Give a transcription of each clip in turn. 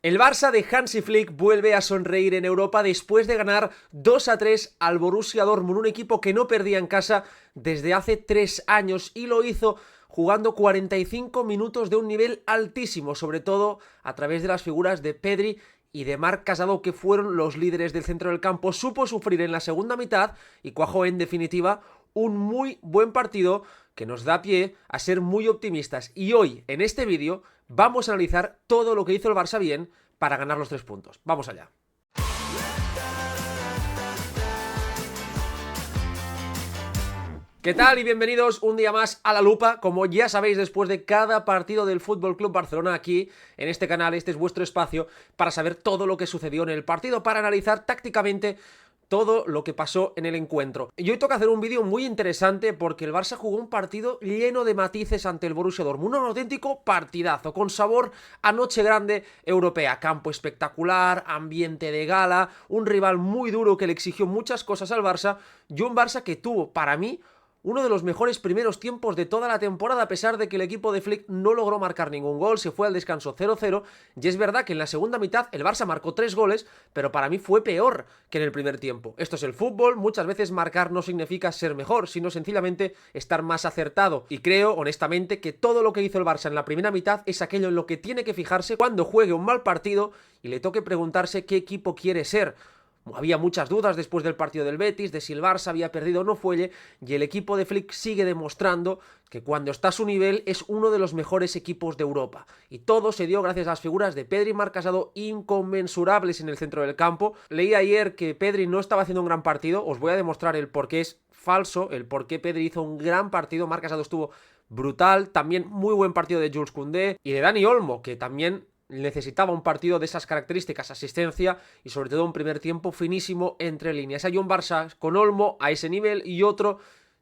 El Barça de Hansi Flick vuelve a sonreír en Europa después de ganar 2-3 al Borussia Dortmund, un equipo que no perdía en casa desde hace 3 años y lo hizo jugando 45 minutos de un nivel altísimo, sobre todo a través de las figuras de Pedri y de Marc Casado, que fueron los líderes del centro del campo. Supo sufrir en la segunda mitad y cuajó en definitiva un muy buen partido que nos da pie a ser muy optimistas. Y hoy, en este vídeo, vamos a analizar todo lo que hizo el Barça bien para ganar los 3 puntos. Vamos allá. ¿Qué tal? Y bienvenidos un día más a La Lupa. Como ya sabéis, después de cada partido del FC Barcelona aquí, en este canal, este es vuestro espacio para saber todo lo que sucedió en el partido, para analizar tácticamente todo lo que pasó en el encuentro. Y hoy toca hacer un vídeo muy interesante porque el Barça jugó un partido lleno de matices ante el Borussia Dortmund, un auténtico partidazo, con sabor a noche grande europea, campo espectacular, ambiente de gala, un rival muy duro que le exigió muchas cosas al Barça, y un Barça que tuvo, para mí, uno de los mejores primeros tiempos de toda la temporada, a pesar de que el equipo de Flick no logró marcar ningún gol, se fue al descanso 0-0, y es verdad que en la segunda mitad el Barça marcó 3 goles, pero para mí fue peor que en el primer tiempo. Esto es el fútbol, muchas veces marcar no significa ser mejor, sino sencillamente estar más acertado, y creo, honestamente, que todo lo que hizo el Barça en la primera mitad es aquello en lo que tiene que fijarse cuando juegue un mal partido y le toque preguntarse qué equipo quiere ser. Había muchas dudas después del partido del Betis, de si el Barça había perdido o no fuelle, y el equipo de Flick sigue demostrando que cuando está a su nivel es uno de los mejores equipos de Europa. Y todo se dio gracias a las figuras de Pedri y Marc Casado, inconmensurables en el centro del campo. Leí ayer que Pedri no estaba haciendo un gran partido, os voy a demostrar el por qué es falso, el por qué Pedri hizo un gran partido. Marc Casado estuvo brutal, también muy buen partido de Jules Koundé y de Dani Olmo, que también necesitaba un partido de esas características, asistencia y sobre todo un primer tiempo finísimo entre líneas. Hay un Barça con Olmo a ese nivel y otro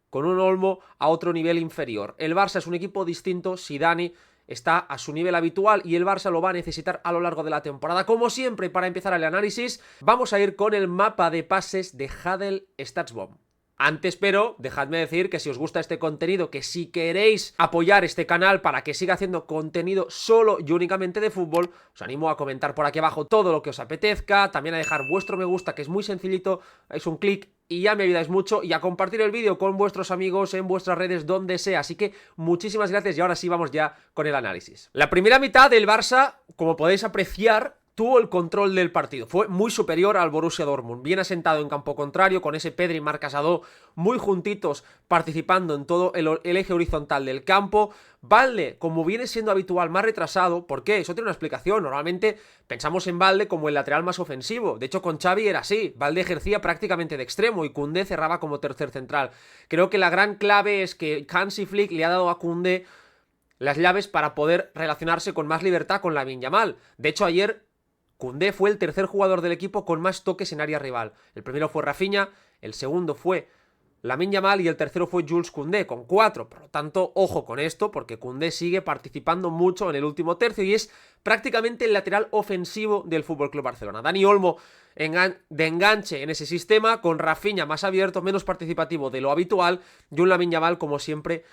con un Olmo a otro nivel inferior. El Barça es un equipo distinto si Dani está a su nivel habitual y el Barça lo va a necesitar a lo largo de la temporada. Como siempre, para empezar el análisis, vamos a ir con el mapa de pases de Hadel Statsbomb. Antes, pero, dejadme decir que si os gusta este contenido, que si queréis apoyar este canal para que siga haciendo contenido solo y únicamente de fútbol, os animo a comentar por aquí abajo todo lo que os apetezca, también a dejar vuestro me gusta, que es muy sencillito, es un clic y ya me ayudáis mucho, y a compartir el vídeo con vuestros amigos en vuestras redes, donde sea. Así que muchísimas gracias y ahora sí vamos ya con el análisis. La primera mitad del Barça, como podéis apreciar, tuvo el control del partido, fue muy superior al Borussia Dortmund, bien asentado en campo contrario, con ese Pedri y Marc Casado muy juntitos, participando en todo el eje horizontal del campo. Valde, como viene siendo habitual, más retrasado. ¿Por qué? Eso tiene una explicación. Normalmente pensamos en Valde como el lateral más ofensivo. De hecho, con Xavi era así. Valde ejercía prácticamente de extremo y Koundé cerraba como tercer central. Creo que la gran clave es que Hansi Flick le ha dado a Koundé las llaves para poder relacionarse con más libertad con Lamine Yamal. De hecho, ayer Koundé fue el tercer jugador del equipo con más toques en área rival. El primero fue Rafinha, el segundo fue Lamine Yamal y el tercero fue Jules Koundé, con 4. Por lo tanto, ojo con esto, porque Koundé sigue participando mucho en el último tercio y es prácticamente el lateral ofensivo del FC Barcelona. Dani Olmo de enganche en ese sistema, con Rafinha más abierto, menos participativo de lo habitual, y un Lamine Yamal, como siempre,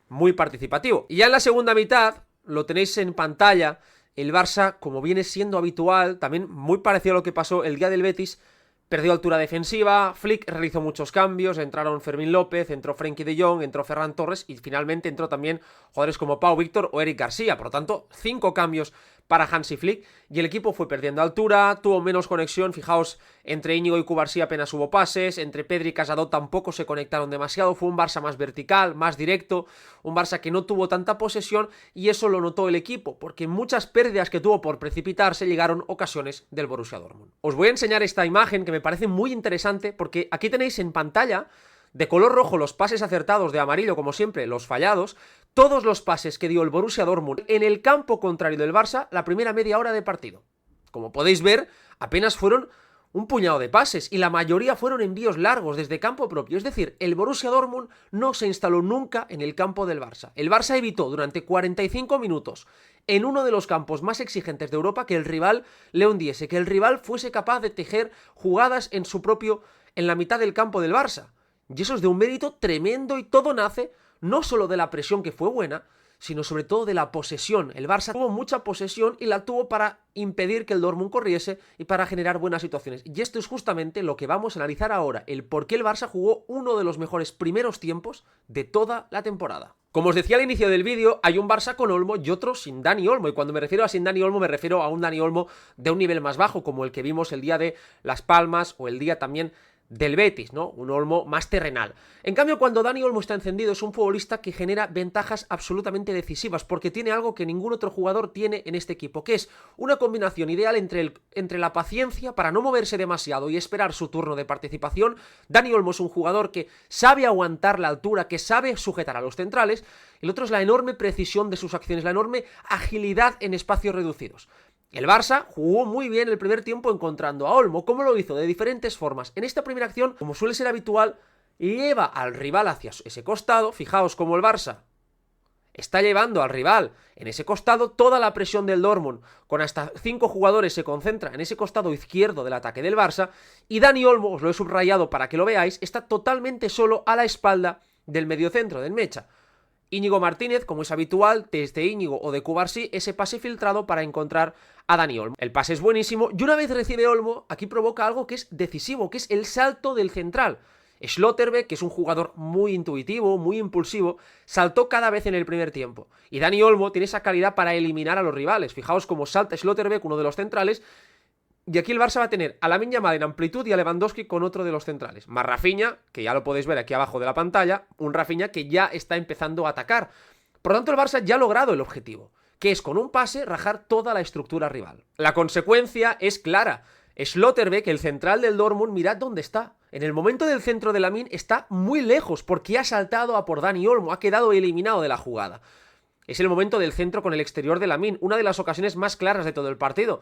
muy participativo. Y ya en la segunda mitad, lo tenéis en pantalla, el Barça, como viene siendo habitual, también muy parecido a lo que pasó el día del Betis, perdió altura defensiva. Flick realizó muchos cambios, entraron Fermín López, entró Frenkie de Jong, entró Ferran Torres y finalmente entró también jugadores como Pau Víctor o Eric García. Por lo tanto, 5 cambios para Hansi Flick y el equipo fue perdiendo altura, tuvo menos conexión. Fijaos, entre Íñigo y Cubarsí apenas hubo pases, entre Pedri y Casado tampoco se conectaron demasiado. Fue un Barça más vertical, más directo, un Barça que no tuvo tanta posesión, y eso lo notó el equipo, porque en muchas pérdidas que tuvo por precipitarse llegaron ocasiones del Borussia Dortmund. Os voy a enseñar esta imagen que me parece muy interesante, porque aquí tenéis en pantalla de color rojo los pases acertados, de amarillo como siempre los fallados. Todos los pases que dio el Borussia Dortmund en el campo contrario del Barça la primera media hora de partido. Como podéis ver, apenas fueron un puñado de pases y la mayoría fueron envíos largos desde campo propio. Es decir, el Borussia Dortmund no se instaló nunca en el campo del Barça. El Barça evitó durante 45 minutos en uno de los campos más exigentes de Europa que el rival le hundiese, que el rival fuese capaz de tejer jugadas en la mitad del campo del Barça. Y eso es de un mérito tremendo, y todo nace no solo de la presión, que fue buena, sino sobre todo de la posesión. El Barça tuvo mucha posesión y la tuvo para impedir que el Dortmund corriese y para generar buenas situaciones. Y esto es justamente lo que vamos a analizar ahora, el por qué el Barça jugó uno de los mejores primeros tiempos de toda la temporada. Como os decía al inicio del vídeo, hay un Barça con Olmo y otro sin Dani Olmo, y cuando me refiero a sin Dani Olmo me refiero a un Dani Olmo de un nivel más bajo, como el que vimos el día de Las Palmas o el día también del Betis, ¿no? Un Olmo más terrenal. En cambio, cuando Dani Olmo está encendido, es un futbolista que genera ventajas absolutamente decisivas, porque tiene algo que ningún otro jugador tiene en este equipo, que es una combinación ideal entre la paciencia para no moverse demasiado y esperar su turno de participación. Dani Olmo es un jugador que sabe aguantar la altura, que sabe sujetar a los centrales, y el otro es la enorme precisión de sus acciones, la enorme agilidad en espacios reducidos. El Barça jugó muy bien el primer tiempo encontrando a Olmo. ¿Cómo lo hizo? De diferentes formas. En esta primera acción, como suele ser habitual, lleva al rival hacia ese costado. Fijaos cómo el Barça está llevando al rival en ese costado. Toda la presión del Dortmund, con hasta 5 jugadores, se concentra en ese costado izquierdo del ataque del Barça. Y Dani Olmo, os lo he subrayado para que lo veáis, está totalmente solo a la espalda del mediocentro, del Mecha. Íñigo Martínez, como es habitual, desde Íñigo o de Cubarsí, ese pase filtrado para encontrar a Dani Olmo. El pase es buenísimo y una vez recibe Olmo, aquí provoca algo que es decisivo, que es el salto del central. Schlotterbeck, que es un jugador muy intuitivo, muy impulsivo, saltó cada vez en el primer tiempo. Y Dani Olmo tiene esa calidad para eliminar a los rivales. Fijaos cómo salta Schlotterbeck, uno de los centrales. Y aquí el Barça va a tener a Lamine Yamal en amplitud y a Lewandowski con otro de los centrales. Más Rafinha, que ya lo podéis ver aquí abajo de la pantalla, un Rafinha que ya está empezando a atacar. Por lo tanto, el Barça ya ha logrado el objetivo, que es con un pase rajar toda la estructura rival. La consecuencia es clara. Schlotterbeck, el central del Dortmund, mirad dónde está. En el momento del centro de Lamine está muy lejos porque ha saltado a por Dani Olmo, ha quedado eliminado de la jugada. Es el momento del centro con el exterior de Lamine, una de las ocasiones más claras de todo el partido.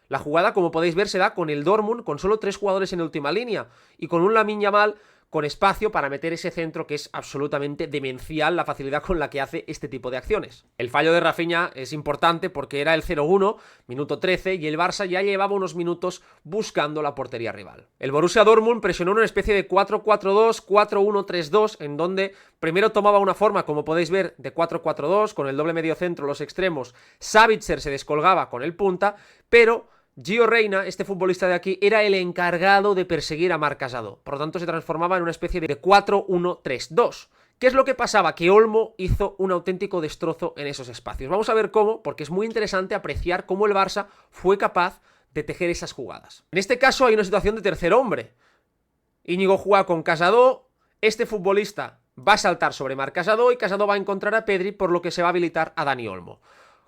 La jugada, como podéis ver, se da con el Dortmund, con solo 3 jugadores en última línea, y con un Lamine Yamal con espacio para meter ese centro que es absolutamente demencial la facilidad con la que hace este tipo de acciones. El fallo de Rafinha es importante porque era el 0-1, minuto 13, y el Barça ya llevaba unos minutos buscando la portería rival. El Borussia Dortmund presionó una especie de 4-4-2, 4-1-3-2, en donde primero tomaba una forma, como podéis ver, de 4-4-2, con el doble medio centro, los extremos. Sabitzer se descolgaba con el punta, pero Gio Reyna, este futbolista de aquí, era el encargado de perseguir a Marc Casado. Por lo tanto, se transformaba en una especie de 4-1-3-2. ¿Qué es lo que pasaba? Que Olmo hizo un auténtico destrozo en esos espacios. Vamos a ver cómo, porque es muy interesante apreciar cómo el Barça fue capaz de tejer esas jugadas. En este caso hay una situación de tercer hombre. Íñigo juega con Casado, este futbolista va a saltar sobre Marc Casado y Casado va a encontrar a Pedri, por lo que se va a habilitar a Dani Olmo.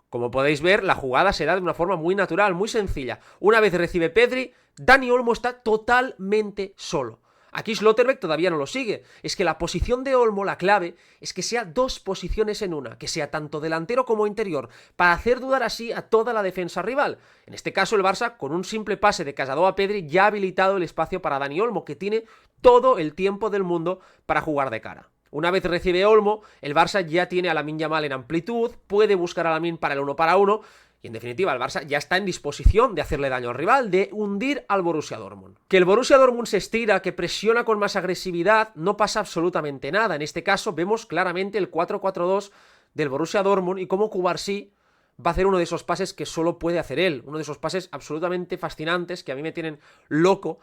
Como podéis ver, la jugada se da de una forma muy natural, muy sencilla. Una vez recibe Pedri, Dani Olmo está totalmente solo. Aquí Schlotterbeck todavía no lo sigue. Es que la posición de Olmo, la clave, es que sea 2 posiciones en una, que sea tanto delantero como interior, para hacer dudar así a toda la defensa rival. En este caso el Barça, con un simple pase de Casado a Pedri, ya ha habilitado el espacio para Dani Olmo, que tiene todo el tiempo del mundo para jugar de cara. Una vez recibe Olmo, el Barça ya tiene a Lamine Yamal en amplitud, puede buscar a Lamine para el 1 para 1, y en definitiva el Barça ya está en disposición de hacerle daño al rival, de hundir al Borussia Dortmund. Que el Borussia Dortmund se estira, que presiona con más agresividad, no pasa absolutamente nada. En este caso vemos claramente el 4-4-2 del Borussia Dortmund y cómo Cubarsí va a hacer uno de esos pases que solo puede hacer él, uno de esos pases absolutamente fascinantes que a mí me tienen loco,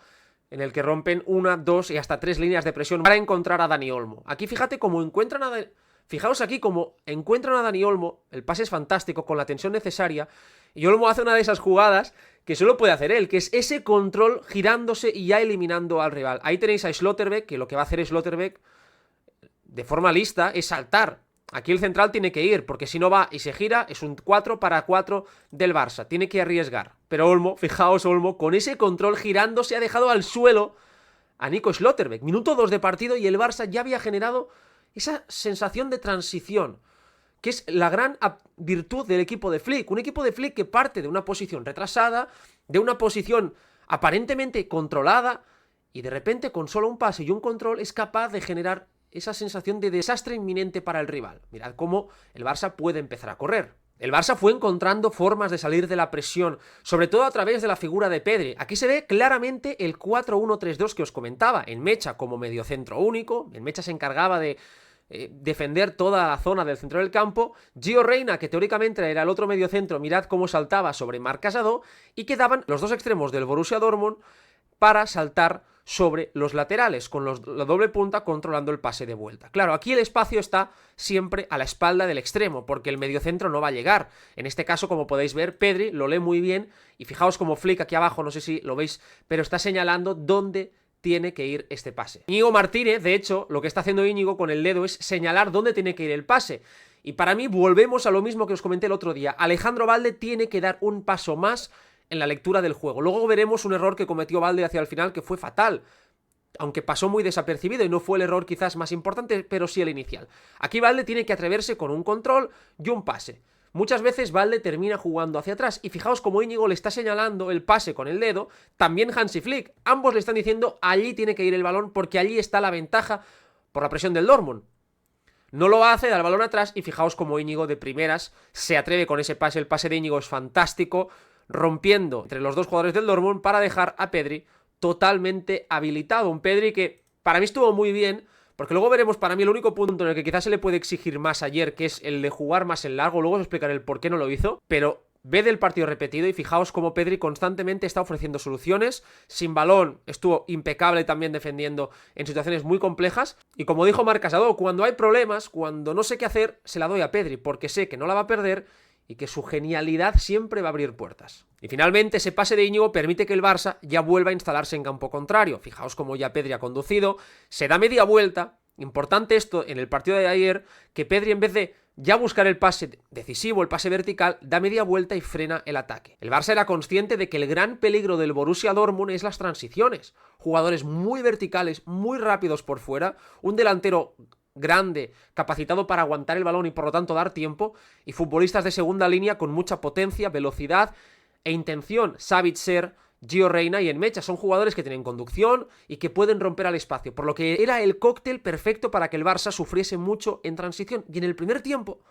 en el que rompen 1, 2 y hasta 3 líneas de presión para encontrar a Dani Olmo. Aquí fíjate cómo encuentran a Fijaos aquí cómo encuentran a Dani Olmo, el pase es fantástico, con la tensión necesaria, y Olmo hace una de esas jugadas que solo puede hacer él, que es ese control girándose y ya eliminando al rival. Ahí tenéis a Schlotterbeck, que lo que va a hacer Schlotterbeck de forma lista es saltar. Aquí el central tiene que ir, porque si no va y se gira, es un 4 para 4 del Barça. Tiene que arriesgar. Pero Olmo, fijaos Olmo, con ese control girándose ha dejado al suelo a Nico Schlotterbeck. Minuto 2 de partido y el Barça ya había generado esa sensación de transición, que es la gran virtud del equipo de Flick. Un equipo de Flick que parte de una posición retrasada, de una posición aparentemente controlada, y de repente con solo un pase y un control es capaz de generar esa sensación de desastre inminente para el rival. Mirad cómo el Barça puede empezar a correr. El Barça fue encontrando formas de salir de la presión, sobre todo a través de la figura de Pedri. Aquí se ve claramente el 4-1-3-2 que os comentaba, en Mecha como mediocentro único. En Mecha se encargaba de defender toda la zona del centro del campo, Gio Reyna, que teóricamente era el otro mediocentro, mirad cómo saltaba sobre Marc Casado, y quedaban los dos extremos del Borussia Dortmund para saltar sobre los laterales, con la doble punta controlando el pase de vuelta. Claro, aquí el espacio está siempre a la espalda del extremo, porque el mediocentro no va a llegar. En este caso, como podéis ver, Pedri lo lee muy bien, y fijaos como Flick aquí abajo, no sé si lo veis, pero está señalando dónde tiene que ir este pase. Íñigo Martínez, de hecho, lo que está haciendo Íñigo con el dedo es señalar dónde tiene que ir el pase. Y para mí volvemos a lo mismo que os comenté el otro día. Alejandro Balde tiene que dar un paso más en la lectura del juego. Luego veremos un error que cometió Balde hacia el final que fue fatal, aunque pasó muy desapercibido y no fue el error quizás más importante, pero sí el inicial. Aquí Balde tiene que atreverse con un control y un pase. Muchas veces Balde termina jugando hacia atrás, y fijaos como Íñigo le está señalando el pase con el dedo, también Hansi Flick, ambos le están diciendo allí tiene que ir el balón porque allí está la ventaja por la presión del Dortmund. No lo hace, da el balón atrás, y fijaos como Íñigo de primeras se atreve con ese pase. El pase de Íñigo es fantástico, rompiendo entre los dos jugadores del Dortmund para dejar a Pedri totalmente habilitado. Un Pedri que para mí estuvo muy bien, porque luego veremos para mí el único punto en el que quizás se le puede exigir más ayer, que es el de jugar más en largo. Luego os explicaré el por qué no lo hizo, pero ved el partido repetido y fijaos cómo Pedri constantemente está ofreciendo soluciones. Sin balón estuvo impecable también defendiendo en situaciones muy complejas. Y como dijo Marc Casado, cuando hay problemas, cuando no sé qué hacer, se la doy a Pedri, porque sé que no la va a perder y que su genialidad siempre va a abrir puertas. Y finalmente ese pase de Íñigo permite que el Barça ya vuelva a instalarse en campo contrario. Fijaos cómo ya Pedri ha conducido, se da media vuelta. Importante esto en el partido de ayer, que Pedri, en vez de ya buscar el pase decisivo, el pase vertical, da media vuelta y frena el ataque. El Barça era consciente de que el gran peligro del Borussia Dortmund es las transiciones. Jugadores muy verticales, muy rápidos por fuera, un delantero grande, capacitado para aguantar el balón y por lo tanto dar tiempo, y futbolistas de segunda línea con mucha potencia, velocidad e intención. Sabitzer, Gio Reyna y Enmecha son jugadores que tienen conducción y que pueden romper al espacio, por lo que era el cóctel perfecto para que el Barça sufriese mucho en transición. Y en el primer tiempo,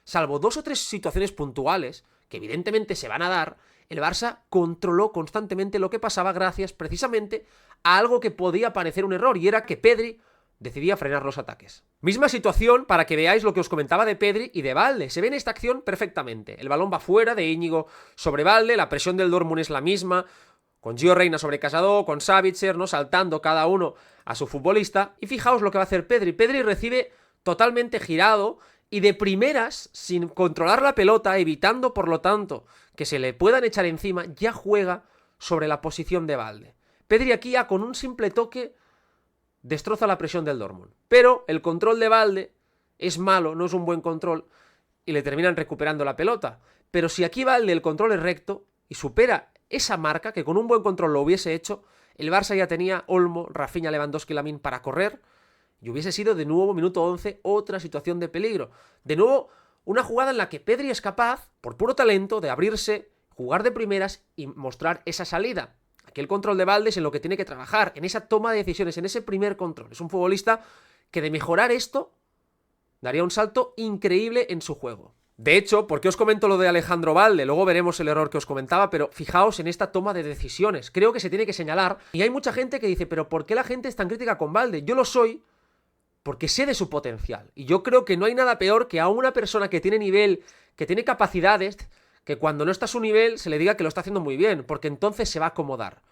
salvo 2 o 3 situaciones puntuales, que evidentemente se van a dar, el Barça controló constantemente lo que pasaba gracias precisamente a algo que podía parecer un error, y era que Pedri decidía frenar los ataques. Misma situación para que veáis lo que os comentaba de Pedri y de Balde. Se ve en esta acción perfectamente. El balón va fuera de Íñigo sobre Balde, la presión del Dortmund es la misma, con Gio Reyna sobre Casado, con Sabitzer, ¿no?, saltando cada uno a su futbolista. Y fijaos lo que va a hacer Pedri. Pedri recibe totalmente girado y de primeras, sin controlar la pelota, evitando por lo tanto que se le puedan echar encima, ya juega sobre la posición de Balde. Pedri aquí ya con un simple toque destroza la presión del Dortmund. Pero el control de Balde es malo, no es un buen control, y le terminan recuperando la pelota. Pero si aquí Balde el control es recto y supera esa marca, que con un buen control lo hubiese hecho, el Barça ya tenía Olmo, Rafinha, Lewandowski, Lamine para correr, y hubiese sido de nuevo, minuto 11, otra situación de peligro. De nuevo, una jugada en la que Pedri es capaz, por puro talento, de abrirse, jugar de primeras y mostrar esa salida. Aquí el control de Balde es en lo que tiene que trabajar, en esa toma de decisiones, en ese primer control. Es un futbolista que de mejorar esto daría un salto increíble en su juego. De hecho, ¿por qué os comento lo de Alejandro Balde? Luego veremos el error que os comentaba, pero fijaos en esta toma de decisiones. Creo que se tiene que señalar, y hay mucha gente que dice, pero ¿por qué la gente es tan crítica con Balde? Yo lo soy porque sé de su potencial, y yo creo que no hay nada peor que a una persona que tiene nivel, que tiene capacidades, que cuando no está a su nivel se le diga que lo está haciendo muy bien, porque entonces se va a acomodar.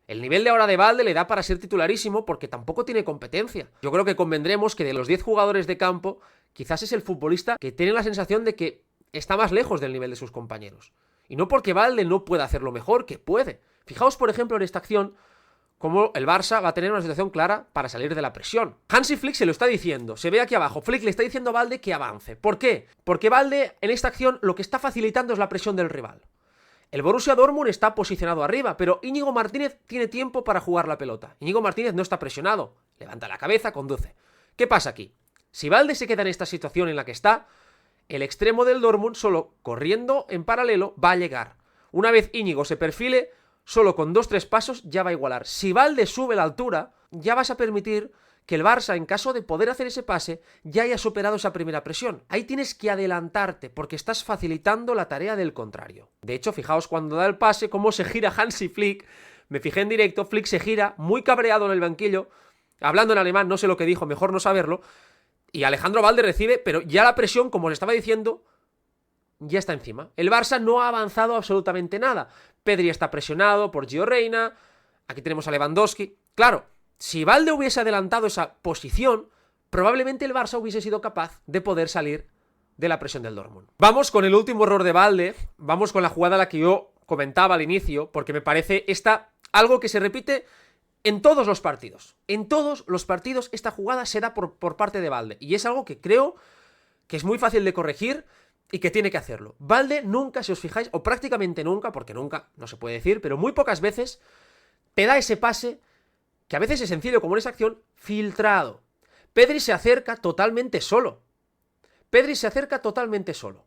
El nivel de ahora de Balde le da para ser titularísimo porque tampoco tiene competencia. Yo creo que convendremos que de los 10 jugadores de campo, quizás es el futbolista que tiene la sensación de que está más lejos del nivel de sus compañeros. Y no porque Balde no pueda hacerlo mejor, que puede. Fijaos, por ejemplo, en esta acción, cómo el Barça va a tener una situación clara para salir de la presión. Hansi Flick se lo está diciendo, se ve aquí abajo, Flick le está diciendo a Balde que avance. ¿Por qué? Porque Balde en esta acción lo que está facilitando es la presión del rival. El Borussia Dortmund está posicionado arriba, pero Íñigo Martínez tiene tiempo para jugar la pelota. Íñigo Martínez no está presionado, levanta la cabeza, conduce. ¿Qué pasa aquí? Si Balde se queda en esta situación en la que está, el extremo del Dortmund solo corriendo en paralelo va a llegar. Una vez Íñigo se perfile, solo con 2-3 pasos ya va a igualar. Si Balde sube la altura, ya vas a permitir que el Barça, en caso de poder hacer ese pase, ya haya superado esa primera presión. Ahí tienes que adelantarte, porque estás facilitando la tarea del contrario. De hecho, fijaos cuando da el pase, cómo se gira Hansi Flick. Me fijé en directo, Flick se gira, muy cabreado en el banquillo, hablando en alemán, no sé lo que dijo, mejor no saberlo, Y Alejandro Balde recibe, pero ya la presión, como os estaba diciendo, ya está encima. El Barça no ha avanzado absolutamente nada. Pedri está presionado por Gio Reyna. Aquí tenemos a Lewandowski. Claro, si Balde hubiese adelantado esa posición, probablemente el Barça hubiese sido capaz de poder salir de la presión del Dortmund. Vamos con el último error de Balde. Vamos con la jugada a la que yo comentaba al inicio, porque me parece algo que se repite en todos los partidos. En todos los partidos esta jugada se da por parte de Balde. Y es algo que creo que es muy fácil de corregir y que tiene que hacerlo. Balde nunca, si os fijáis, o prácticamente nunca, porque nunca, no se puede decir, pero muy pocas veces te da ese pase, que a veces es sencillo como en esa acción, filtrado. Pedri se acerca totalmente solo. Pedri se acerca totalmente solo.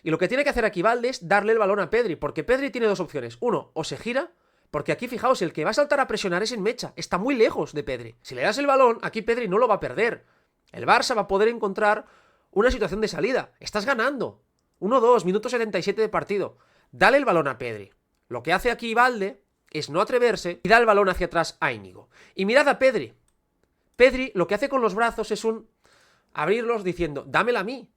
Y lo que tiene que hacer aquí Balde es darle el balón a Pedri, porque Pedri tiene dos opciones. Uno, o se gira, porque aquí fijaos, el que va a saltar a presionar es en Mecha, está muy lejos de Pedri. Si le das el balón, aquí Pedri no lo va a perder. El Barça va a poder encontrar una situación de salida. Estás ganando. 1-2, minuto 77 de partido. Dale el balón a Pedri. Lo que hace aquí Balde es no atreverse y da el balón hacia atrás a Íñigo. Y mirad a Pedri. Pedri lo que hace con los brazos es abrirlos diciendo, dámela a mí.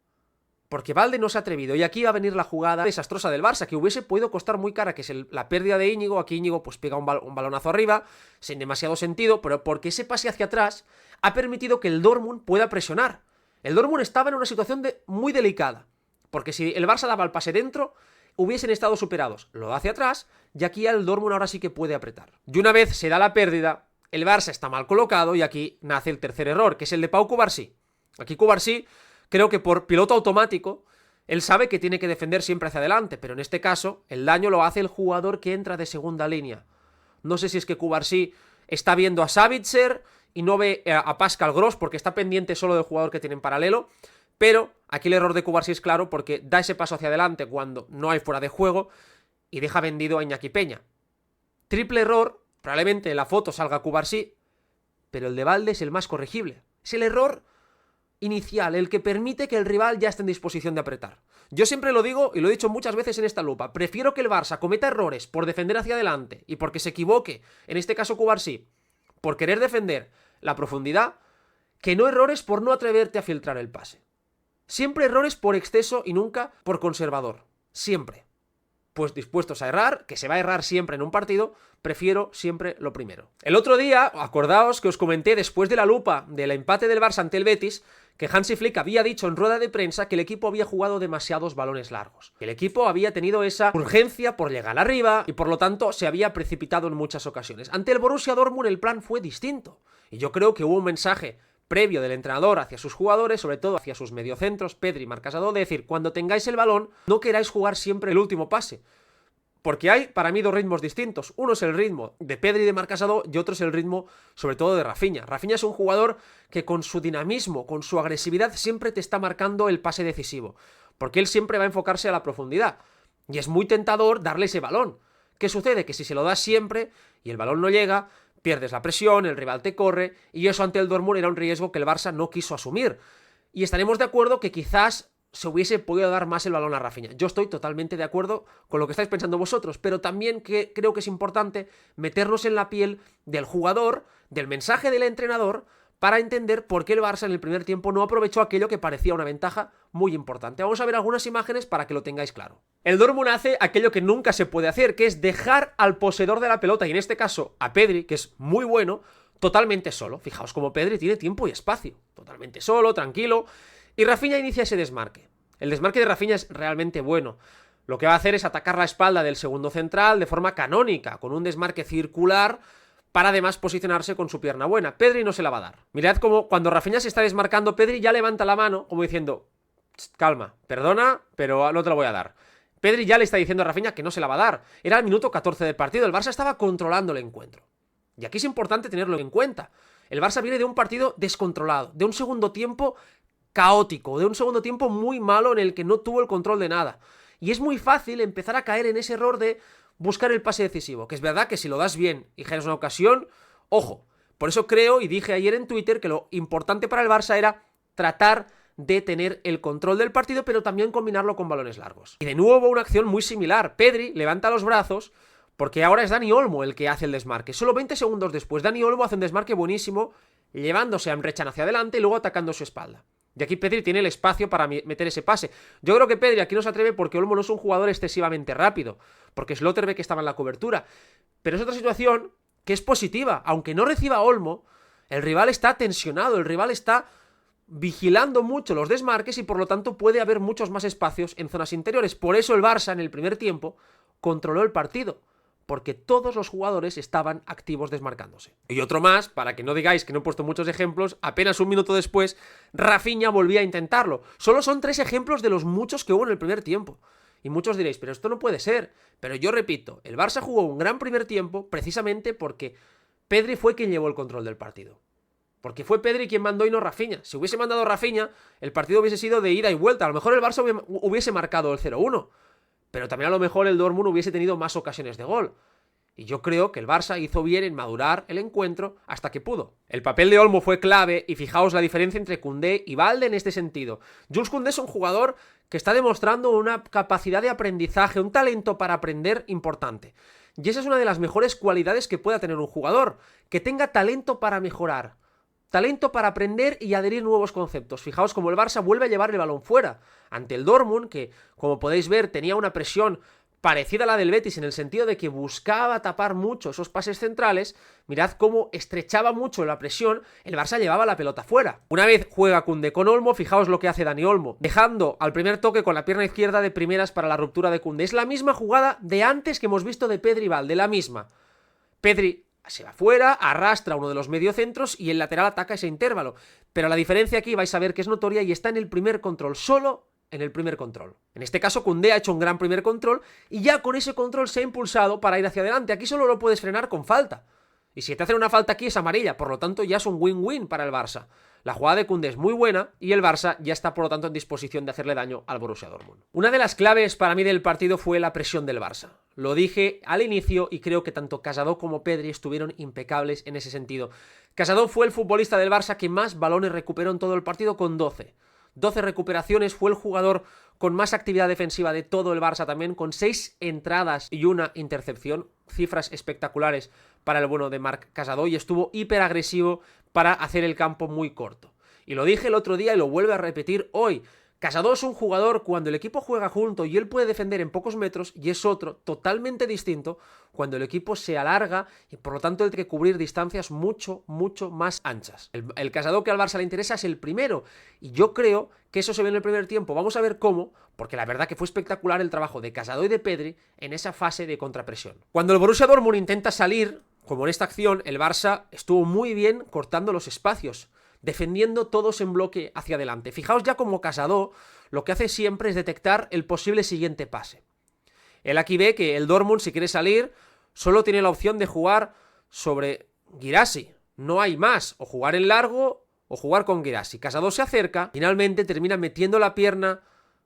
Porque Balde no se ha atrevido. Y aquí va a venir la jugada desastrosa del Barça, que hubiese podido costar muy cara, que es la pérdida de Íñigo. Aquí Íñigo pues pega un balonazo arriba, sin demasiado sentido, pero porque ese pase hacia atrás ha permitido que el Dortmund pueda presionar. El Dortmund estaba en una situación muy delicada. Porque si el Barça daba el pase dentro, hubiesen estado superados. Lo da hacia atrás, y aquí el Dortmund ahora sí que puede apretar. Y una vez se da la pérdida, el Barça está mal colocado, y aquí nace el tercer error, que es el de Pau Cubarsí. Aquí Cubarsí, creo que por piloto automático, él sabe que tiene que defender siempre hacia adelante, pero en este caso, el daño lo hace el jugador que entra de segunda línea. No sé si es que Cubarsí está viendo a Sabitzer y no ve a Pascal Gross, porque está pendiente solo del jugador que tiene en paralelo. Pero aquí el error de Cubarsí es claro porque da ese paso hacia adelante cuando no hay fuera de juego y deja vendido a Iñaki Peña. Triple error, probablemente en la foto salga Cubarsí, pero el de Balde es el más corregible. Es el error inicial, el que permite que el rival ya esté en disposición de apretar. Yo siempre lo digo y lo he dicho muchas veces en esta lupa, prefiero que el Barça cometa errores por defender hacia adelante y porque se equivoque, en este caso Cubarsí, por querer defender la profundidad, que no errores por no atreverte a filtrar el pase. Siempre errores por exceso y nunca por conservador. Siempre. Pues dispuestos a errar, que se va a errar siempre en un partido, prefiero siempre lo primero. El otro día, acordaos que os comenté después de la lupa del empate del Barça ante el Betis, que Hansi Flick había dicho en rueda de prensa que el equipo había jugado demasiados balones largos. El equipo había tenido esa urgencia por llegar arriba y por lo tanto se había precipitado en muchas ocasiones. Ante el Borussia Dortmund el plan fue distinto. Y yo creo que hubo un mensaje previo del entrenador hacia sus jugadores, sobre todo hacia sus mediocentros, Pedri y Marc Casado, de decir, cuando tengáis el balón, no queráis jugar siempre el último pase. Porque hay, para mí, dos ritmos distintos. Uno es el ritmo de Pedri y de Marc Casado y otro es el ritmo, sobre todo, de Rafinha. Rafinha es un jugador que con su dinamismo, con su agresividad, siempre te está marcando el pase decisivo. Porque él siempre va a enfocarse a la profundidad. Y es muy tentador darle ese balón. ¿Qué sucede? Que si se lo das siempre y el balón no llega, pierdes la presión, el rival te corre, y eso ante el Dortmund era un riesgo que el Barça no quiso asumir. Y estaremos de acuerdo que quizás se hubiese podido dar más el balón a Rafinha. Yo estoy totalmente de acuerdo con lo que estáis pensando vosotros, pero también creo que es importante meternos en la piel del jugador, del mensaje del entrenador, para entender por qué el Barça en el primer tiempo no aprovechó aquello que parecía una ventaja muy importante. Vamos a ver algunas imágenes para que lo tengáis claro. El Dortmund hace aquello que nunca se puede hacer, que es dejar al poseedor de la pelota, y en este caso a Pedri, que es muy bueno, totalmente solo. Fijaos cómo Pedri tiene tiempo y espacio. Totalmente solo, tranquilo. Y Rafinha inicia ese desmarque. El desmarque de Rafinha es realmente bueno. Lo que va a hacer es atacar la espalda del segundo central de forma canónica, con un desmarque circular, para además posicionarse con su pierna buena. Pedri no se la va a dar. Mirad cómo cuando Rafinha se está desmarcando, Pedri ya levanta la mano, como diciendo, calma, perdona, pero no te la voy a dar. Pedri ya le está diciendo a Rafinha que no se la va a dar. Era el minuto 14 del partido, el Barça estaba controlando el encuentro. Y aquí es importante tenerlo en cuenta. El Barça viene de un partido descontrolado, de un segundo tiempo caótico, de un segundo tiempo muy malo en el que no tuvo el control de nada. Y es muy fácil empezar a caer en ese error de buscar el pase decisivo, que es verdad que si lo das bien y generas una ocasión, ojo. Por eso creo, y dije ayer en Twitter, que lo importante para el Barça era tratar de tener el control del partido, pero también combinarlo con balones largos. Y de nuevo una acción muy similar. Pedri levanta los brazos, porque ahora es Dani Olmo el que hace el desmarque. Solo 20 segundos después, Dani Olmo hace un desmarque buenísimo, llevándose a Emre Can hacia adelante y luego atacando su espalda. Y aquí Pedri tiene el espacio para meter ese pase. Yo creo que Pedri aquí no se atreve porque Olmo no es un jugador excesivamente rápido, porque Slotterbeck estaba en la cobertura. Pero es otra situación que es positiva. Aunque no reciba Olmo, el rival está tensionado, el rival está vigilando mucho los desmarques y por lo tanto puede haber muchos más espacios en zonas interiores. Por eso el Barça en el primer tiempo controló el partido, porque todos los jugadores estaban activos desmarcándose. Y otro más, para que no digáis que no he puesto muchos ejemplos, apenas un minuto después, Rafinha volvía a intentarlo. Solo son 3 ejemplos de los muchos que hubo en el primer tiempo. Y muchos diréis, pero esto no puede ser. Pero yo repito, el Barça jugó un gran primer tiempo precisamente porque Pedri fue quien llevó el control del partido. Porque fue Pedri quien mandó y no Rafinha. Si hubiese mandado Rafinha, el partido hubiese sido de ida y vuelta. A lo mejor el Barça hubiese marcado el 0-1. Pero también a lo mejor el Dortmund hubiese tenido más ocasiones de gol. Y yo creo que el Barça hizo bien en madurar el encuentro hasta que pudo. El papel de Olmo fue clave y fijaos la diferencia entre Koundé y Balde en este sentido. Jules Koundé es un jugador que está demostrando una capacidad de aprendizaje, un talento para aprender importante. Y esa es una de las mejores cualidades que pueda tener un jugador, que tenga talento para mejorar. Talento para aprender y adherir nuevos conceptos. Fijaos cómo el Barça vuelve a llevar el balón fuera. Ante el Dortmund, que como podéis ver tenía una presión parecida a la del Betis en el sentido de que buscaba tapar mucho esos pases centrales, mirad cómo estrechaba mucho la presión, el Barça llevaba la pelota fuera. Una vez juega Koundé con Olmo, fijaos lo que hace Dani Olmo, dejando al primer toque con la pierna izquierda de primeras para la ruptura de Koundé. Es la misma jugada de antes que hemos visto de Pedri y Balde, la misma. Pedri se va fuera, arrastra uno de los mediocentros y el lateral ataca ese intervalo. Pero la diferencia aquí vais a ver que es notoria y está en el primer control, solo en el primer control. En este caso Koundé ha hecho un gran primer control y ya con ese control se ha impulsado para ir hacia adelante. Aquí solo lo puedes frenar con falta. Y si te hacen una falta aquí es amarilla, por lo tanto ya es un win-win para el Barça. La jugada de Koundé es muy buena y el Barça ya está por lo tanto en disposición de hacerle daño al Borussia Dortmund. Una de las claves para mí del partido fue la presión del Barça. Lo dije al inicio y creo que tanto Casado como Pedri estuvieron impecables en ese sentido. Casado fue el futbolista del Barça que más balones recuperó en todo el partido con 12. 12 recuperaciones, fue el jugador con más actividad defensiva de todo el Barça también, con 6 entradas y una intercepción, cifras espectaculares para el bueno de Marc Casado, y estuvo hiperagresivo para hacer el campo muy corto. Y lo dije el otro día y lo vuelvo a repetir hoy, Casado es un jugador cuando el equipo juega junto y él puede defender en pocos metros, y es otro totalmente distinto cuando el equipo se alarga y por lo tanto hay que cubrir distancias mucho más anchas. El Casado que al Barça le interesa es el primero y yo creo que eso se ve en el primer tiempo. Vamos a ver cómo, porque la verdad que fue espectacular el trabajo de Casado y de Pedri en esa fase de contrapresión. Cuando el Borussia Dortmund intenta salir, como en esta acción, el Barça estuvo muy bien cortando los espacios, defendiendo todos en bloque hacia adelante. Fijaos ya como Casado lo que hace siempre es detectar el posible siguiente pase. Él aquí ve que el Dortmund, si quiere salir, solo tiene la opción de jugar sobre Guirassy. No hay más, o jugar en largo o jugar con Guirassy. Casado se acerca, finalmente termina metiendo la pierna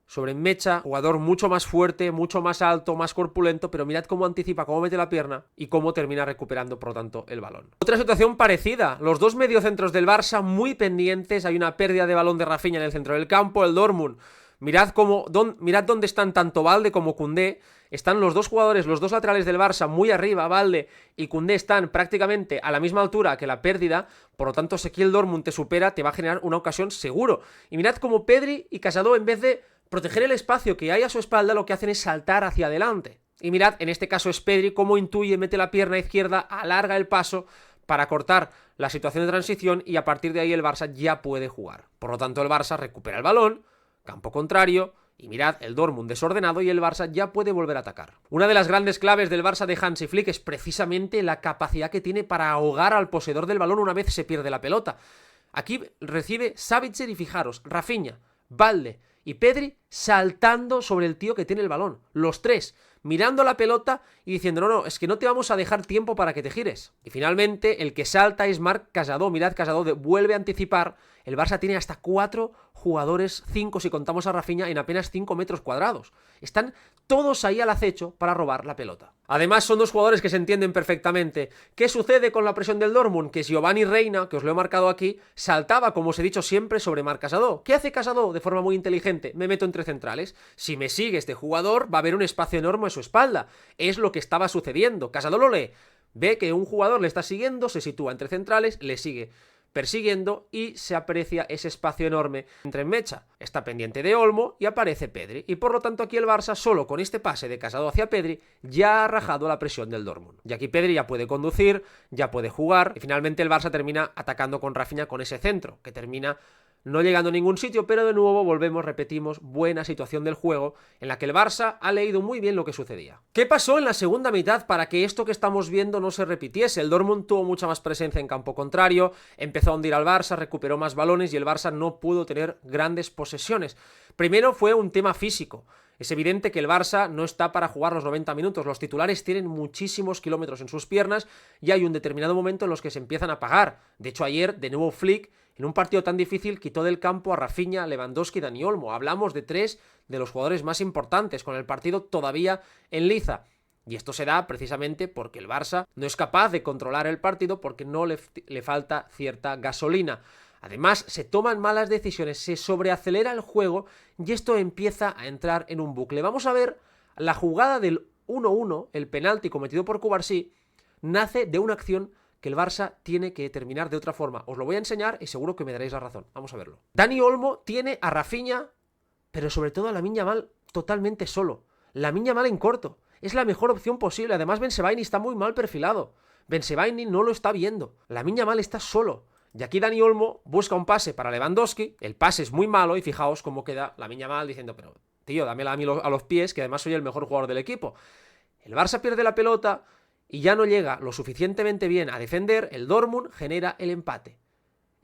sobre Mecha, jugador mucho más fuerte, mucho más alto, más corpulento, pero mirad cómo anticipa, cómo mete la pierna y cómo termina recuperando, por lo tanto, el balón. Otra situación parecida, los dos mediocentros del Barça muy pendientes, hay una pérdida de balón de Rafinha en el centro del campo, el Dortmund, mirad dónde están tanto Balde como Koundé, están los dos jugadores, los dos laterales del Barça muy arriba, Balde y Koundé están prácticamente a la misma altura que la pérdida, por lo tanto, si aquí el Dortmund te supera, te va a generar una ocasión seguro. Y mirad cómo Pedri y Casado, en vez de proteger el espacio que hay a su espalda, lo que hacen es saltar hacia adelante. Y mirad, en este caso es Pedri, cómo intuye, mete la pierna izquierda, alarga el paso para cortar la situación de transición y a partir de ahí el Barça ya puede jugar. Por lo tanto, el Barça recupera el balón, campo contrario, y mirad, el Dortmund desordenado y el Barça ya puede volver a atacar. Una de las grandes claves del Barça de Hansi Flick es precisamente la capacidad que tiene para ahogar al poseedor del balón una vez se pierde la pelota. Aquí recibe Sabitzer y fijaros, Rafinha, Balde y Pedri saltando sobre el tío que tiene el balón. Los tres mirando la pelota y diciendo, no, es que no te vamos a dejar tiempo para que te gires. Y finalmente el que salta es Marc Casado. Mirad, Casado vuelve a anticipar. El Barça tiene hasta 4 jugadores, 5 si contamos a Rafinha, en apenas 5 metros cuadrados. Están todos ahí al acecho para robar la pelota. Además son dos jugadores que se entienden perfectamente. ¿Qué sucede con la presión del Dortmund? Que Giovanni Reina, que os lo he marcado aquí, saltaba, como os he dicho siempre, sobre Marc Casado. ¿Qué hace Casado? De forma muy inteligente, me meto entre centrales. Si me sigue este jugador, va a haber un espacio enorme a su espalda. Es lo que estaba sucediendo. Casado lo lee, ve que un jugador le está siguiendo, se sitúa entre centrales, le sigue. persiguiendo y se aprecia ese espacio enorme entre Mecha. Está pendiente de Olmo y aparece Pedri. Y por lo tanto aquí el Barça, solo con este pase de Casado hacia Pedri, ya ha rajado la presión del Dortmund. Y aquí Pedri ya puede conducir, ya puede jugar y finalmente el Barça termina atacando con Rafinha con ese centro, que termina no llegando a ningún sitio, pero de nuevo volvemos, repetimos, buena situación del juego en la que el Barça ha leído muy bien lo que sucedía. ¿Qué pasó en la segunda mitad para que esto que estamos viendo no se repitiese? El Dortmund tuvo mucha más presencia en campo contrario, empezó a hundir al Barça, recuperó más balones y el Barça no pudo tener grandes posesiones. Primero fue un tema físico. Es evidente que el Barça no está para jugar los 90 minutos, los titulares tienen muchísimos kilómetros en sus piernas y hay un determinado momento en los que se empiezan a apagar. De hecho ayer, de nuevo Flick, en un partido tan difícil, quitó del campo a Rafinha, Lewandowski y Dani Olmo. Hablamos de 3 de los jugadores más importantes, con el partido todavía en liza. Y esto se da precisamente porque el Barça no es capaz de controlar el partido porque no le falta cierta gasolina. Además, se toman malas decisiones, se sobreacelera el juego y esto empieza a entrar en un bucle. Vamos a ver la jugada del 1-1, el penalti cometido por Cubarsí, nace de una acción que el Barça tiene que terminar de otra forma. Os lo voy a enseñar y seguro que me daréis la razón. Vamos a verlo. Dani Olmo tiene a Rafinha, pero sobre todo a Lamine Yamal totalmente solo. Lamine Yamal en corto. Es la mejor opción posible. Además, Bensebaini está muy mal perfilado. Bensebaini no lo está viendo. Lamine Yamal está solo. Y aquí Dani Olmo busca un pase para Lewandowski. El pase es muy malo y fijaos cómo queda Lamine Yamal diciendo, pero tío, dámela a mí a los pies, que además soy el mejor jugador del equipo. El Barça pierde la pelota y ya no llega lo suficientemente bien a defender, el Dortmund genera el empate.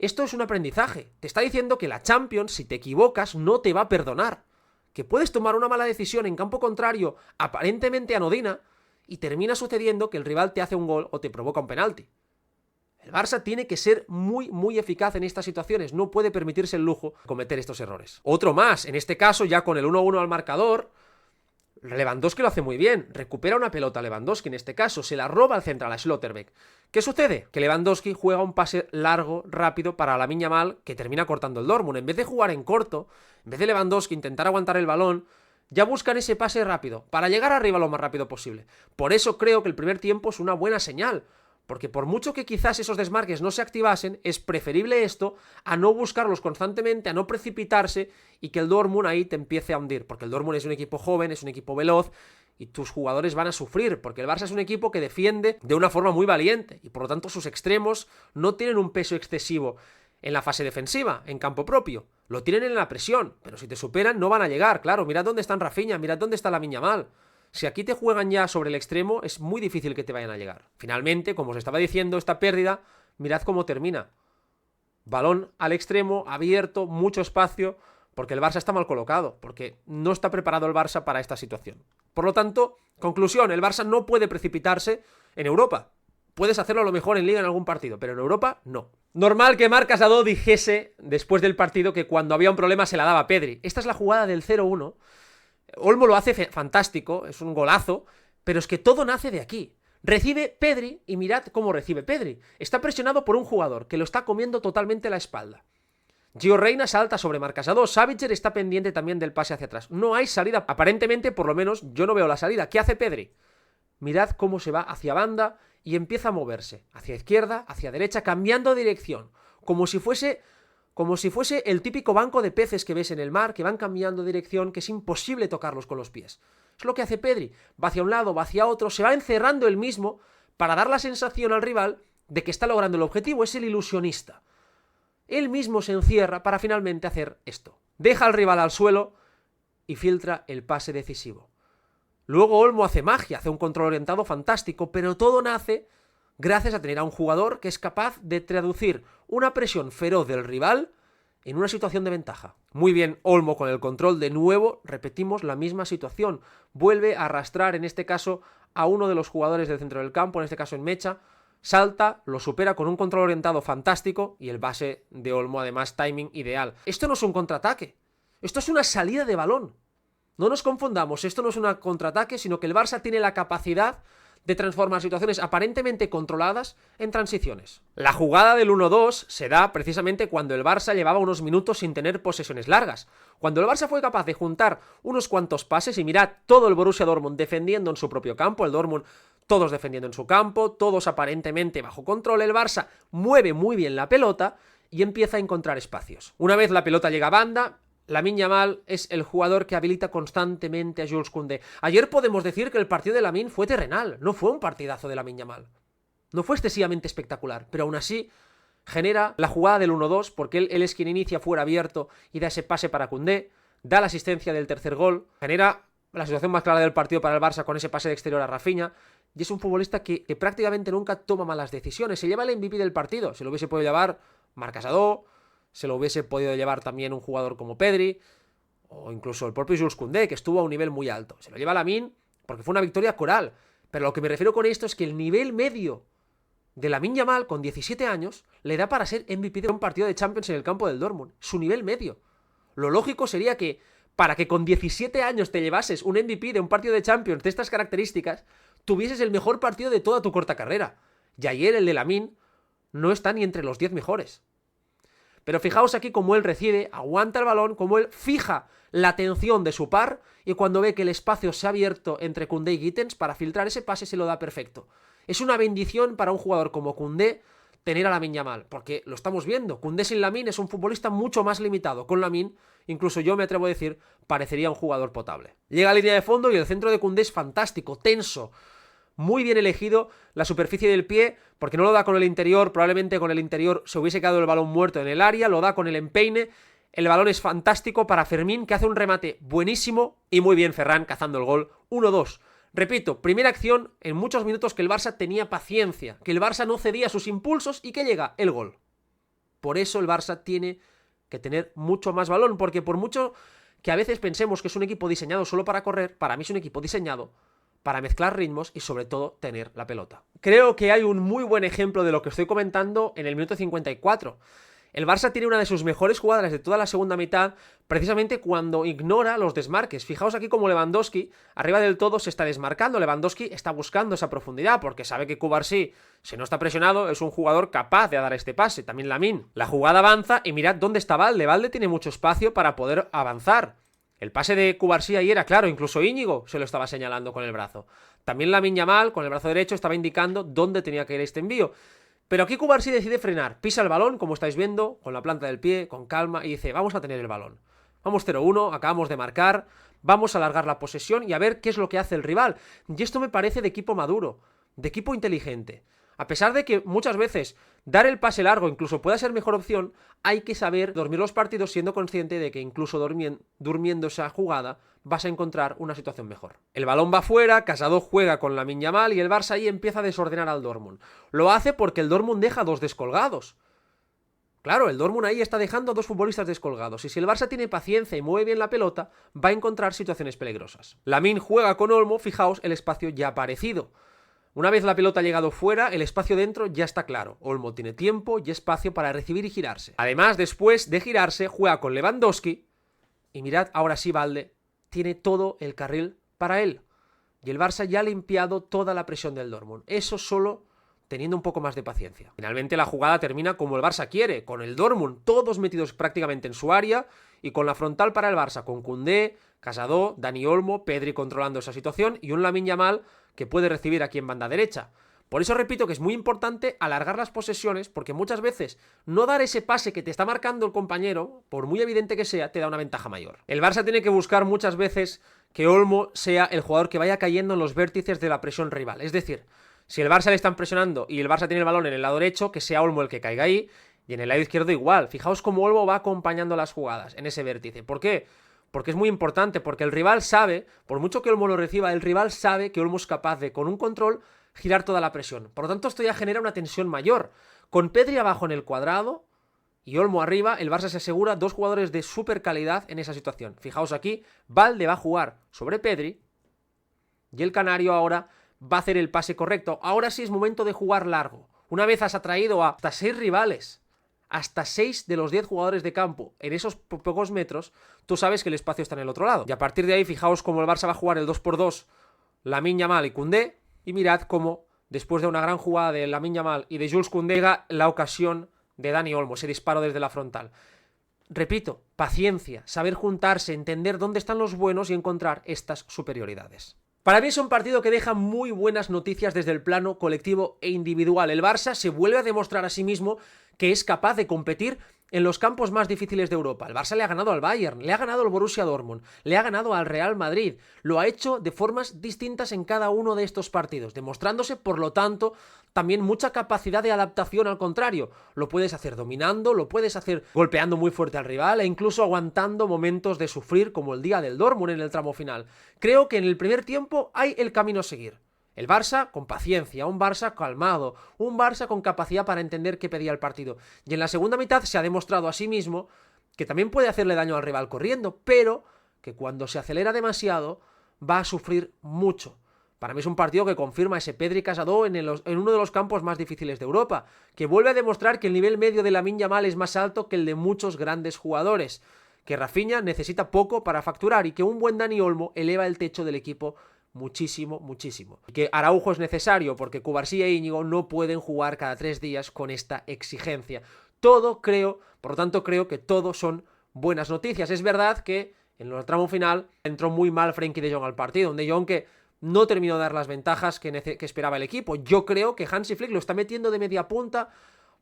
Esto es un aprendizaje. Te está diciendo que la Champions, si te equivocas, no te va a perdonar. Que puedes tomar una mala decisión en campo contrario, aparentemente anodina, y termina sucediendo que el rival te hace un gol o te provoca un penalti. El Barça tiene que ser muy eficaz en estas situaciones. No puede permitirse el lujo de cometer estos errores. Otro más, en este caso ya con el 1-1 al marcador, Lewandowski lo hace muy bien, recupera una pelota Lewandowski en este caso, se la roba al central a Schlotterbeck. ¿Qué sucede? Que Lewandowski juega un pase largo, rápido para Lamine Yamal que termina cortando el Dortmund. En vez de jugar en corto, en vez de Lewandowski intentar aguantar el balón, ya buscan ese pase rápido, para llegar arriba lo más rápido posible. Por eso creo que el primer tiempo es una buena señal, porque por mucho que quizás esos desmarques no se activasen, es preferible esto a no buscarlos constantemente, a no precipitarse y que el Dortmund ahí te empiece a hundir, porque el Dortmund es un equipo joven, es un equipo veloz y tus jugadores van a sufrir, porque el Barça es un equipo que defiende de una forma muy valiente y por lo tanto sus extremos no tienen un peso excesivo en la fase defensiva, en campo propio, lo tienen en la presión, pero si te superan no van a llegar, claro, mirad dónde están Rafinha, mirad dónde está Lamine Yamal. Si aquí te juegan ya sobre el extremo, es muy difícil que te vayan a llegar. Finalmente, como os estaba diciendo, esta pérdida, mirad cómo termina. Balón al extremo, abierto, mucho espacio, porque el Barça está mal colocado, porque no está preparado el Barça para esta situación. Por lo tanto, conclusión, el Barça no puede precipitarse en Europa. Puedes hacerlo a lo mejor en Liga en algún partido, pero en Europa no. Normal que Marc Casado dijese después del partido que cuando había un problema se la daba a Pedri. Esta es la jugada del 0-1. Olmo lo hace fantástico, es un golazo, pero es que todo nace de aquí. Recibe Pedri y mirad cómo recibe Pedri. Está presionado por un jugador que lo está comiendo totalmente la espalda. Gio Reyna salta sobre Marc Casado, Sabitzer está pendiente también del pase hacia atrás. No hay salida, aparentemente, por lo menos, yo no veo la salida. ¿Qué hace Pedri? Mirad cómo se va hacia banda y empieza a moverse, hacia izquierda, hacia derecha, cambiando de dirección, como si fuese el típico banco de peces que ves en el mar, que van cambiando de dirección, que es imposible tocarlos con los pies. Es lo que hace Pedri, va hacia un lado, va hacia otro, se va encerrando él mismo para dar la sensación al rival de que está logrando el objetivo, es el ilusionista. Él mismo se encierra para finalmente hacer esto. Deja al rival al suelo y filtra el pase decisivo. Luego Olmo hace magia, hace un control orientado fantástico, pero todo nace gracias a tener a un jugador que es capaz de traducir una presión feroz del rival en una situación de ventaja. Muy bien, Olmo con el control de nuevo, repetimos la misma situación. Vuelve a arrastrar, en este caso, a uno de los jugadores del centro del campo, en este caso en Mecha, salta, lo supera con un control orientado fantástico y el base de Olmo, además, timing ideal. Esto no es un contraataque, esto es una salida de balón. No nos confundamos, esto no es un contraataque, sino que el Barça tiene la capacidad de transformar situaciones aparentemente controladas en transiciones. La jugada del 1-2 se da precisamente cuando el Barça llevaba unos minutos sin tener posesiones largas. Cuando el Barça fue capaz de juntar unos cuantos pases, y mirad todo el Borussia Dortmund defendiendo en su propio campo, el Dortmund todos defendiendo en su campo, todos aparentemente bajo control. El Barça mueve muy bien la pelota y empieza a encontrar espacios. Una vez la pelota llega a banda, Lamine Yamal es el jugador que habilita constantemente a Jules Koundé. Ayer podemos decir que el partido de Lamine fue terrenal, no fue un partidazo de Lamine Yamal. No fue excesivamente espectacular, pero aún así genera la jugada del 1-2, porque él es quien inicia fuera abierto y da ese pase para Koundé, da la asistencia del tercer gol, genera la situación más clara del partido para el Barça con ese pase de exterior a Rafinha, y es un futbolista que prácticamente nunca toma malas decisiones. Se lleva el MVP del partido, se lo hubiese podido llevar Marc Gasol, se lo hubiese podido llevar también un jugador como Pedri, o incluso el propio Jules Koundé, que estuvo a un nivel muy alto. Se lo lleva Lamine porque fue una victoria coral, pero lo que me refiero con esto es que el nivel medio de Lamine Yamal con 17 años le da para ser MVP de un partido de Champions en el campo del Dortmund. Su nivel medio. Lo lógico sería que para que con 17 años te llevases un MVP de un partido de Champions de estas características, tuvieses el mejor partido de toda tu corta carrera. Y ayer el de Lamine no está ni entre los 10 mejores. Pero fijaos aquí cómo él recibe, aguanta el balón, cómo él fija la atención de su par y cuando ve que el espacio se ha abierto entre Koundé y Gittens para filtrar ese pase se lo da perfecto. Es una bendición para un jugador como Koundé tener a Lamine Yamal, porque lo estamos viendo. Koundé sin Lamine es un futbolista mucho más limitado. Con Lamine, incluso yo me atrevo a decir, parecería un jugador potable. Llega a línea de fondo y el centro de Koundé es fantástico, tenso. Muy bien elegido la superficie del pie, porque no lo da con el interior, probablemente con el interior se hubiese quedado el balón muerto en el área, lo da con el empeine, el balón es fantástico para Fermín, que hace un remate buenísimo, y muy bien Ferran cazando el gol, 1-2. Repito, primera acción en muchos minutos que el Barça tenía paciencia, que el Barça no cedía a sus impulsos y que llega el gol. Por eso el Barça tiene que tener mucho más balón, porque por mucho que a veces pensemos que es un equipo diseñado solo para correr, para mí es un equipo diseñado para mezclar ritmos y sobre todo tener la pelota. Creo que hay un muy buen ejemplo de lo que estoy comentando en el minuto 54. El Barça tiene una de sus mejores jugadas de toda la segunda mitad, precisamente cuando ignora los desmarques. Fijaos aquí como Lewandowski, arriba del todo, se está desmarcando. Lewandowski está buscando esa profundidad, porque sabe que Cubarsí, si no está presionado, es un jugador capaz de dar este pase. También Lamine. La jugada avanza y mirad dónde está Valde. Valde tiene mucho espacio para poder avanzar. El pase de Cubarsí ayer era claro, incluso Íñigo se lo estaba señalando con el brazo. También Lamine Yamal, con el brazo derecho, estaba indicando dónde tenía que ir este envío. Pero aquí Cubarsí decide frenar, pisa el balón, como estáis viendo, con la planta del pie, con calma, y dice, vamos a tener el balón. Vamos 0-1, acabamos de marcar, vamos a alargar la posesión y a ver qué es lo que hace el rival. Y esto me parece de equipo maduro, de equipo inteligente. A pesar de que muchas veces dar el pase largo incluso pueda ser mejor opción, hay que saber dormir los partidos siendo consciente de que incluso durmiendo esa jugada vas a encontrar una situación mejor. El balón va fuera, Casado juega con Lamine Yamal y el Barça ahí empieza a desordenar al Dortmund. Lo hace porque el Dortmund deja dos descolgados. Claro, el Dortmund ahí está dejando dos futbolistas descolgados y si el Barça tiene paciencia y mueve bien la pelota, va a encontrar situaciones peligrosas. Lamine juega con Olmo, fijaos el espacio ya aparecido. Una vez la pelota ha llegado fuera, el espacio dentro ya está claro. Olmo tiene tiempo y espacio para recibir y girarse. Además, después de girarse, juega con Lewandowski. Y mirad, ahora sí Valde tiene todo el carril para él. Y el Barça ya ha limpiado toda la presión del Dortmund. Eso solo teniendo un poco más de paciencia. Finalmente la jugada termina como el Barça quiere, con el Dortmund todos metidos prácticamente en su área y con la frontal para el Barça, con Koundé, Casado, Dani Olmo, Pedri controlando esa situación y un Lamine Yamal que puede recibir aquí en banda derecha. Por eso repito que es muy importante alargar las posesiones, porque muchas veces no dar ese pase que te está marcando el compañero, por muy evidente que sea, te da una ventaja mayor. El Barça tiene que buscar muchas veces que Olmo sea el jugador que vaya cayendo en los vértices de la presión rival. Es decir, si el Barça le están presionando y el Barça tiene el balón en el lado derecho, que sea Olmo el que caiga ahí, y en el lado izquierdo igual. Fijaos cómo Olmo va acompañando las jugadas en ese vértice. ¿Por qué? Porque es muy importante, porque el rival sabe, por mucho que Olmo lo reciba, el rival sabe que Olmo es capaz de, con un control, girar toda la presión. Por lo tanto, esto ya genera una tensión mayor. Con Pedri abajo en el cuadrado y Olmo arriba, el Barça se asegura dos jugadores de súper calidad en esa situación. Fijaos aquí, Valde va a jugar sobre Pedri y el canario ahora va a hacer el pase correcto. Ahora sí es momento de jugar largo. Una vez has atraído a hasta 6 rivales, hasta 6 de los 10 jugadores de campo en esos pocos metros, tú sabes que el espacio está en el otro lado. Y a partir de ahí, fijaos cómo el Barça va a jugar el 2x2, Lamine Yamal y Koundé, y mirad cómo, después de una gran jugada de Lamine Yamal y de Jules Koundé, llega la ocasión de Dani Olmo, ese disparo desde la frontal. Repito, paciencia, saber juntarse, entender dónde están los buenos y encontrar estas superioridades. Para mí es un partido que deja muy buenas noticias desde el plano colectivo e individual. El Barça se vuelve a demostrar a sí mismo que es capaz de competir en los campos más difíciles de Europa. El Barça le ha ganado al Bayern, le ha ganado al Borussia Dortmund, le ha ganado al Real Madrid. Lo ha hecho de formas distintas en cada uno de estos partidos, demostrándose, por lo tanto, también mucha capacidad de adaptación al contrario. Lo puedes hacer dominando, lo puedes hacer golpeando muy fuerte al rival e incluso aguantando momentos de sufrir como el día del Dortmund en el tramo final. Creo que en el primer tiempo hay el camino a seguir. El Barça con paciencia, un Barça calmado, un Barça con capacidad para entender qué pedía el partido. Y en la segunda mitad se ha demostrado a sí mismo que también puede hacerle daño al rival corriendo, pero que cuando se acelera demasiado va a sufrir mucho. Para mí es un partido que confirma ese Pedri Casado en uno de los campos más difíciles de Europa, que vuelve a demostrar que el nivel medio de Lamine Yamal es más alto que el de muchos grandes jugadores, que Rafinha necesita poco para facturar y que un buen Dani Olmo eleva el techo del equipo muchísimo, muchísimo. Y que Araujo es necesario porque Cubarsí e Íñigo no pueden jugar cada 3 días con esta exigencia. Por lo tanto creo que todo son buenas noticias. Es verdad que en el tramo final entró muy mal Frenkie de Jong al partido, un de Jong que no terminó de dar las ventajas que esperaba el equipo. Yo creo que Hansi Flick lo está metiendo de media punta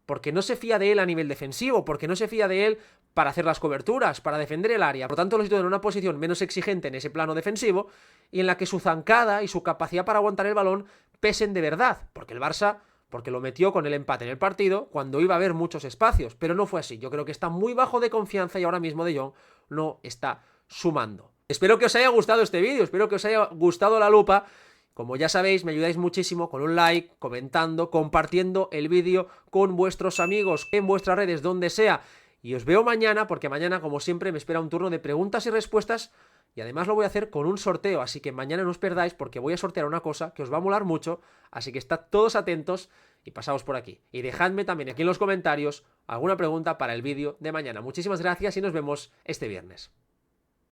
porque no se fía de él a nivel defensivo, porque no se fía de él para hacer las coberturas, para defender el área. Por lo tanto, lo sitúa en una posición menos exigente en ese plano defensivo y en la que su zancada y su capacidad para aguantar el balón pesen de verdad, porque el Barça, porque lo metió con el empate en el partido cuando iba a haber muchos espacios, pero no fue así. Yo creo que está muy bajo de confianza y ahora mismo De Jong no está sumando. Espero que os haya gustado este vídeo, espero que os haya gustado la lupa. Como ya sabéis, me ayudáis muchísimo con un like, comentando, compartiendo el vídeo con vuestros amigos, en vuestras redes, donde sea. Y os veo mañana, porque mañana, como siempre, me espera un turno de preguntas y respuestas. Y además lo voy a hacer con un sorteo, así que mañana no os perdáis, porque voy a sortear una cosa que os va a molar mucho. Así que estad todos atentos y pasaos por aquí. Y dejadme también aquí en los comentarios alguna pregunta para el vídeo de mañana. Muchísimas gracias y nos vemos este viernes.